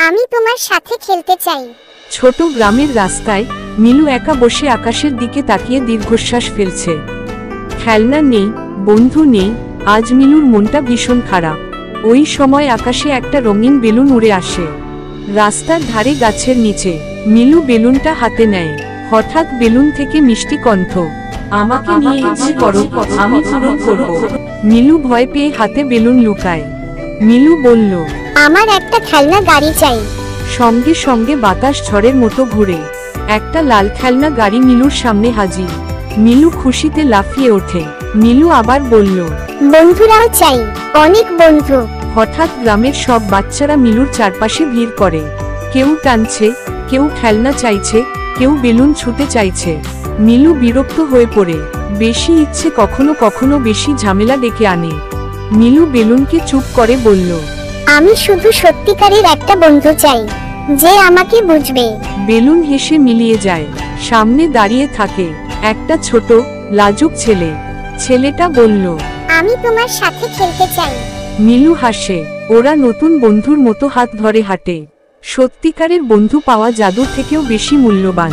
আমি তোমার সাথে খেলতে চাই। ছোট গ্রামের রাস্তায় মিলু একা বসে আকাশের দিকে তাকিয়ে দীর্ঘশ্বাস ফেলছে। খেলনা নেই, বন্ধু নেই, আজ মিলুর মনটা ভীষণ খারাপ। ওই সময় আকাশে একটা রঙিন বেলুন উড়ে আসে। রাস্তার ধারে গাছের নিচে মিলু বেলুনটা হাতে নেয়। হঠাৎ বেলুন থেকে মিষ্টি কণ্ঠ, আমাকে নিয়ে ইচ্ছে করো, আমি পূরণ করব। মিলু ভয় পেয়ে হাতে বেলুন লুকায়। মিলু বলল, আমার একটা খেলনা গাড়ি চাই। সঙ্গে সঙ্গে বাতাস ঝড়ের মতো ঘুরে একটা লাল খেলনা গাড়ি মিলুর সামনে হাজির। মিলু খুশিতে লাফিয়ে ওঠে। মিলু আবার বলল, বন্ধুরাও চাই, অনেক বন্ধু। হঠাৎ গ্রামের সব বাচ্চারা মিলুর চারপাশে ভিড় করে। কেউ টানছে, কেউ খেলনা চাইছে, কেউ বেলুন ছুঁতে চাইছে। মিলু বিরক্ত হয়ে পড়ে। বেশি ইচ্ছে কখনো কখনো বেশি ঝামেলা ডেকে আনে। মিলু বেলুনকে চুপ করে বলল, আমি শুধু সত্যিকারের একটা বন্ধু চাই, যে আমাকে বুঝবে। বেলুন হেসে মিলিয়ে যায়। সামনে দাঁড়িয়ে থাকে একটা ছোট লাজুক ছেলে। ছেলেটা বলল, আমি তোমার সাথে খেলতে চাই। মিলু হাসে। ওরা নতুন বন্ধুর মতো হাত ধরে হাঁটে। সত্যিকারের বন্ধু পাওয়া জাদুর থেকেও বেশি মূল্যবান।